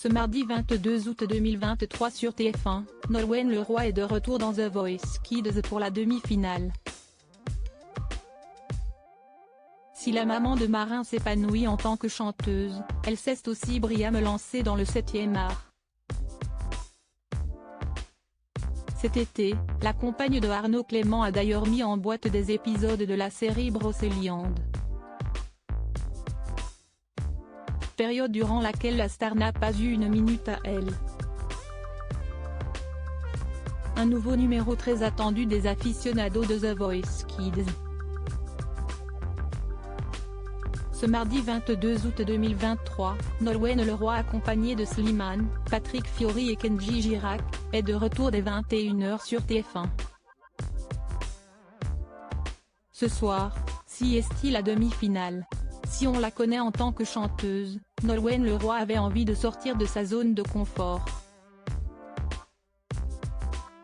Ce mardi 22 août 2023 sur TF1, Nolwenn Leroy est de retour dans The Voice Kids pour la demi-finale. Si la maman de Marin s'épanouit en tant que chanteuse, elle s'est aussi brillamment lancée dans le 7e art. Cet été, la compagne de Arnaud Clément a d'ailleurs mis en boîte des épisodes de la série Brocéliande. Période durant laquelle la star n'a pas eu une minute à elle. Un nouveau numéro très attendu des aficionados de The Voice Kids. Ce mardi 22 août 2023, Nolwenn Leroy accompagnée de Slimane, Patrick Fiori et Kenji Girac, est de retour dès 21 h sur TF1. Ce soir, si est-il la demi-finale. Si on la connaît en tant que chanteuse, Nolwenn Leroy avait envie de sortir de sa zone de confort.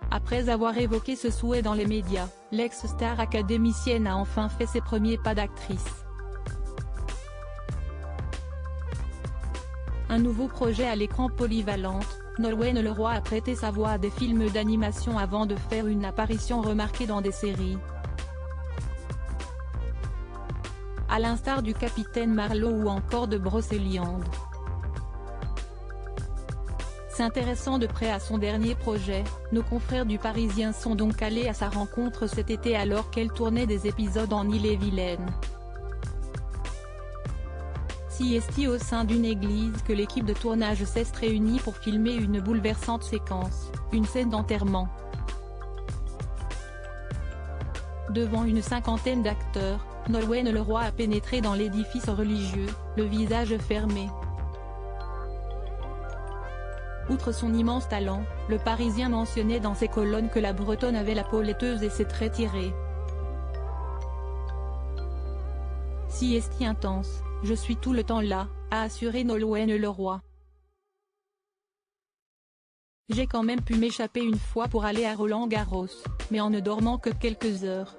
Après avoir évoqué ce souhait dans les médias, l'ex-star académicienne a enfin fait ses premiers pas d'actrice. Un nouveau projet à l'écran polyvalente, Nolwenn Leroy a prêté sa voix à des films d'animation avant de faire une apparition remarquée dans des séries. À l'instar du Capitaine Marlowe ou encore de Brocéliande. S'intéressant de près à son dernier projet, nos confrères du Parisien sont donc allés à sa rencontre cet été alors qu'elle tournait des épisodes en Ille-et-Vilaine. Si est-il au sein d'une église que l'équipe de tournage s'est réunie pour filmer une bouleversante séquence, une scène d'enterrement. Devant une cinquantaine d'acteurs, Nolwenn Leroy a pénétré dans l'édifice religieux, le visage fermé. Outre son immense talent, le Parisien mentionnait dans ses colonnes que la Bretonne avait la peau laiteuse et ses traits tirés. Si est-il intense, je suis tout le temps là, a assuré Nolwenn Leroy. J'ai quand même pu m'échapper une fois pour aller à Roland-Garros, mais en ne dormant que quelques heures.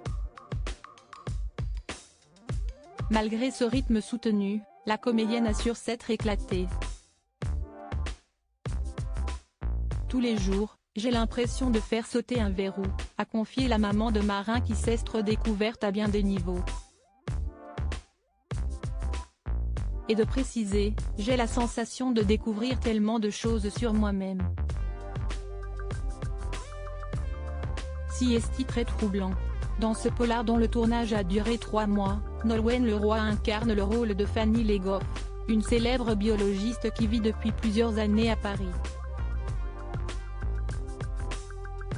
Malgré ce rythme soutenu, la comédienne assure s'être éclatée. Tous les jours, j'ai l'impression de faire sauter un verrou, a confié la maman de Marin qui s'est redécouverte à bien des niveaux. Et de préciser, j'ai la sensation de découvrir tellement de choses sur moi-même. Si est-il très troublant. Dans ce polar dont le tournage a duré 3 mois, Nolwenn Leroy incarne le rôle de Fanny Legoff, une célèbre biologiste qui vit depuis plusieurs années à Paris.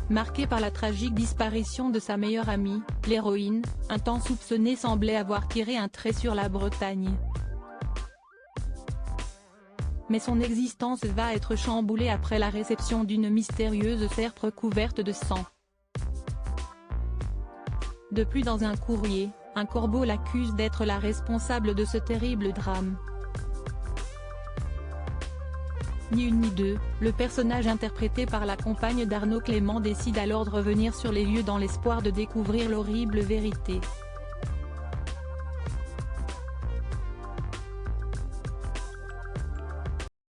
Marquée par la tragique disparition de sa meilleure amie, l'héroïne, un temps soupçonnée semblait avoir tiré un trait sur la Bretagne. Mais son existence va être chamboulée après la réception d'une mystérieuse serpe recouverte de sang. De plus dans un courrier, un corbeau l'accuse d'être la responsable de ce terrible drame. Ni une ni deux, le personnage interprété par la compagne d'Arnaud Clément décide alors de revenir sur les lieux dans l'espoir de découvrir l'horrible vérité.